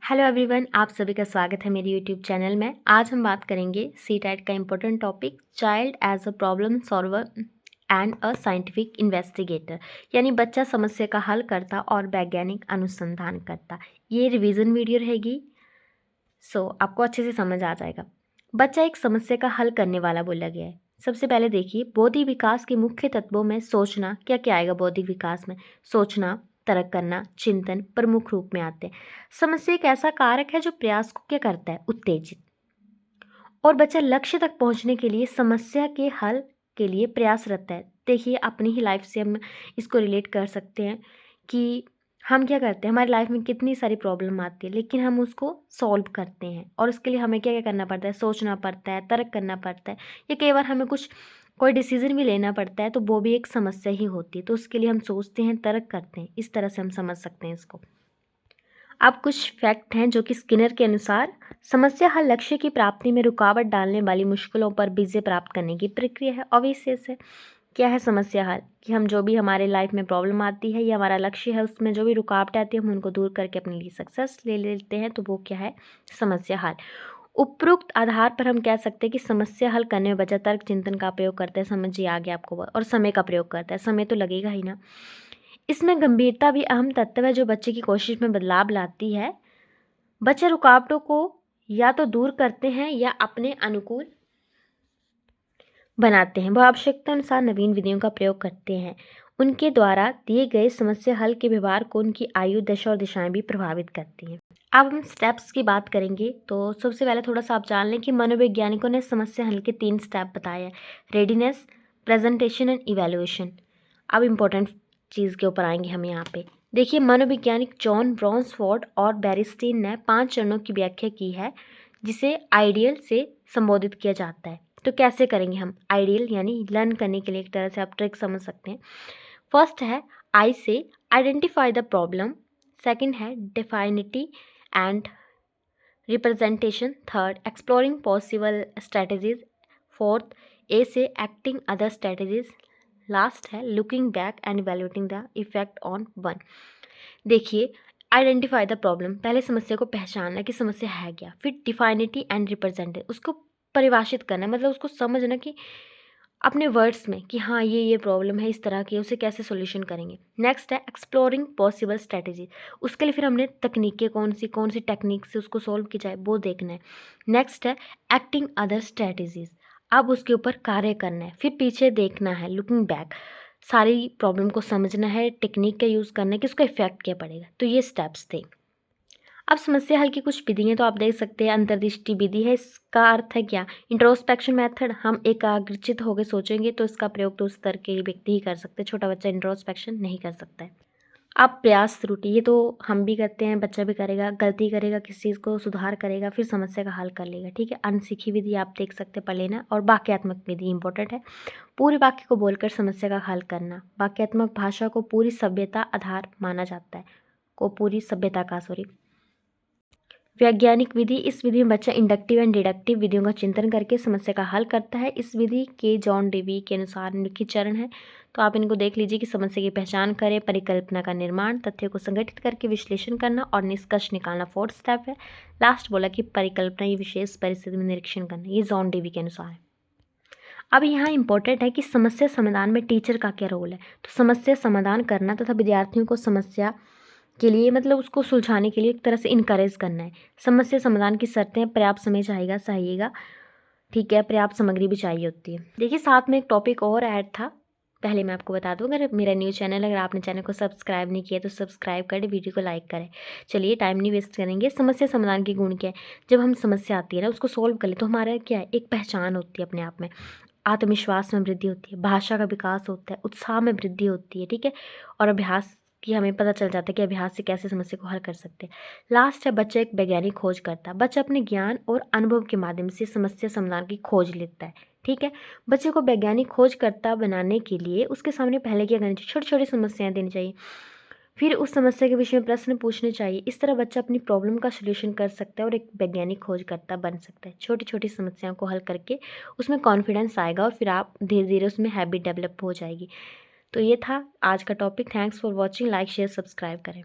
Hello everyone, आप सभी का स्वागत है मेरे यूट्यूब चैनल में। आज हम बात करेंगे सीटेट का important topic child as a problem solver and a scientific investigator, यानी बच्चा समस्या का हल करता और वैज्ञानिक अनुसंधान करता। ये रिवीजन वीडियो रहेगी, सो आपको अच्छे से समझ आ जाएगा। बच्चा एक समस्या का हल करने वाला बोला गया है। सबसे पहले देखिए, बौद्धिक विकास के मुख्य तत्वों में सोचना, क्या क्या आएगा बौद्धिक विकास में? सोचना, तर्क करना, चिंतन प्रमुख रूप में आते हैं। समस्या एक ऐसा कारक है जो प्रयास को क्या करता है? उत्तेजित। और बच्चा लक्ष्य तक पहुंचने के लिए समस्या के हल के लिए प्रयासरत है। देखिए, अपनी ही लाइफ से हम इसको रिलेट कर सकते हैं कि हम क्या करते हैं, हमारी लाइफ में कितनी सारी प्रॉब्लम आती है, लेकिन हम उसको सॉल्व करते हैं। और उसके लिए हमें क्या क्या करना पड़ता है? सोचना पड़ता है, तर्क करना पड़ता है, या कई बार हमें कोई डिसीजन भी लेना पड़ता है, तो वो भी एक समस्या ही होती है। तो उसके लिए हम सोचते हैं, तर्क करते हैं। इस तरह से हम समझ सकते हैं इसको। अब कुछ फैक्ट हैं जो कि स्किनर के अनुसार समस्या हल लक्ष्य की प्राप्ति में रुकावट डालने वाली मुश्किलों पर विजय प्राप्त करने की प्रक्रिया है। ऑब्वियसली से क्या है समस्या हल? कि हम जो भी हमारे लाइफ में प्रॉब्लम आती है या हमारा लक्ष्य है, उसमें जो भी रुकावट आती है हम उनको दूर करके अपने लिए सक्सेस ले लेते हैं, तो वो क्या है? समस्या हल। उपरोक्त आधार पर हम कह सकते हैं कि समस्या हल करने में बच्चा तर्क चिंतन का प्रयोग करता है। समझिए आगे आपको, और समय का प्रयोग करता है। समय तो लगेगा ही ना। इसमें गंभीरता भी अहम तत्व है जो बच्चे की कोशिश में बदलाव लाती है। बच्चे रुकावटों को या तो दूर करते हैं या अपने अनुकूल बनाते हैं। वह आवश्यकता अनुसार नवीन विधियों का प्रयोग करते हैं। उनके द्वारा दिए गए समस्या हल के व्यवहार को उनकी आयु, दशा और दिशाएं भी प्रभावित करती हैं। अब हम स्टेप्स की बात करेंगे, तो सबसे पहले थोड़ा सा आप जान लें कि मनोवैज्ञानिकों ने समस्या हल के 3 स्टेप बताए हैं: रेडीनेस, प्रेजेंटेशन एंड इवैल्यूएशन। अब इम्पोर्टेंट चीज़ के ऊपर आएंगे हम यहाँ पे। देखिए, मनोवैज्ञानिक जॉन ब्रॉन्सफोर्ड और बेरिस्टीन ने 5 चरणों की व्याख्या की है, जिसे आइडियल से संबोधित किया जाता है। तो कैसे करेंगे हम आइडियल, यानी लर्न करने के लिए एक तरह से आप ट्रिक समझ सकते हैं। फर्स्ट है आई से आइडेंटिफाई द प्रॉब्लम। सेकंड है definition and representation. Third, exploring possible strategies. Fourth, ए से एक्टिंग अदर स्ट्रेटजीज। लास्ट है looking back and evaluating the effect on one. देखिए, आइडेंटिफाई द प्रॉब्लम, पहले समस्या को पहचानना कि समस्या है क्या। फिर डिफाइनिटी एंड रिप्रेजेंट, उसको परिभाषित करना, मतलब उसको समझना कि अपने वर्ड्स में कि हाँ ये प्रॉब्लम है, इस तरह की, उसे कैसे सॉल्यूशन करेंगे। नेक्स्ट है एक्सप्लोरिंग पॉसिबल स्ट्रेटजी, उसके लिए फिर हमने तकनीकें कौन सी टेक्निक से उसको सॉल्व की जाए वो देखना है। नेक्स्ट है एक्टिंग अदर स्ट्रेटजीज, अब उसके ऊपर कार्य करना है। फिर पीछे देखना है, लुकिंग बैक, सारी प्रॉब्लम को समझना है, टेक्निक का यूज़ करना है कि उसका इफेक्ट क्या पड़ेगा। तो ये स्टेप्स थे। अब समस्या हल की कुछ विधियाँ तो आप देख सकते हैं। अंतर्दृष्टि विधि है, इसका अर्थ है क्या? इंट्रोस्पेक्शन मेथड, हम एकाग्रचित होकर सोचेंगे तो इसका प्रयोग तो उस स्तर के व्यक्ति ही कर सकते हैं, छोटा बच्चा इंट्रोस्पेक्शन नहीं कर सकता है। अब प्रयास त्रुटि, ये तो हम भी करते हैं, बच्चा भी करेगा, गलती करेगा, किसी चीज़ को सुधार करेगा, फिर समस्या का हल कर लेगा। ठीक है, अनसीखी विधि आप देख सकते हैं, पढ़ लेना। और वाक्यात्मक विधि इंपॉर्टेंट है, पूरे वाक्य को बोलकर समस्या का हल करना। वाक्यात्मक भाषा को पूरी सभ्यता आधार माना जाता है, पूरी सभ्यता का वैज्ञानिक विधि, इस विधि में बच्चा इंडक्टिव एंड डिडक्टिव विधियों का चिंतन करके समस्या का हल करता है। इस विधि के जॉन डेवी के अनुसार निम्नलिखित चरण है, तो आप इनको देख लीजिए कि समस्या की पहचान करें, परिकल्पना का निर्माण, तथ्यों को संगठित करके विश्लेषण करना और निष्कर्ष निकालना। फोर्थ स्टेप है। लास्ट बोला कि परिकल्पना, ये विशेष परिस्थिति में निरीक्षण करना, ये जॉन डेवी के अनुसार है। अब यहाँ इंपॉर्टेंट है कि समस्या समाधान में टीचर का क्या रोल है। तो समस्या समाधान करना तथा विद्यार्थियों को समस्या के लिए, मतलब उसको सुलझाने के लिए एक तरह से इनकरेज करना है। समस्या समाधान की शर्तें: पर्याप्त समय चाहिएगा, ठीक है, पर्याप्त सामग्री भी चाहिए होती है। देखिए, साथ में एक टॉपिक और ऐड था, पहले मैं आपको बता दूं, अगर मेरा न्यू चैनल, अगर आपने चैनल को सब्सक्राइब नहीं किया तो सब्सक्राइब करें, वीडियो को लाइक करें। चलिए, टाइम नहीं वेस्ट करेंगे। समस्या समाधान के गुण क्या है? जब हम समस्या आती है ना, उसको सोल्व कर ले तो हमारा क्या है, एक पहचान होती है अपने आप में, आत्मविश्वास में वृद्धि होती है, भाषा का विकास होता है, उत्साह में वृद्धि होती है। ठीक है, और अभ्यास की हमें पता चल जाता है कि अभ्यास से कैसे समस्या को हल कर सकते हैं। लास्ट है बच्चा एक वैज्ञानिक खोज करता है, बच्चा अपने ज्ञान और अनुभव के माध्यम से समस्या समाधान की खोज लेता है। ठीक है, बच्चे को वैज्ञानिक खोजकर्ता बनाने के लिए उसके सामने पहले क्या करना चाहिए? छोटी छोटी समस्याएं देनी चाहिए, फिर उस समस्या के विषय में प्रश्न पूछने चाहिए। इस तरह बच्चा अपनी प्रॉब्लम का सलूशन कर सकता है और एक वैज्ञानिक खोजकर्ता बन सकता है। छोटी छोटी समस्याओं को हल करके उसमें कॉन्फिडेंस आएगा और फिर आप धीरे धीरे उसमें हैबिट डेवलप हो जाएगी। तो ये था आज का topic. Thanks for watching, like share subscribe करें।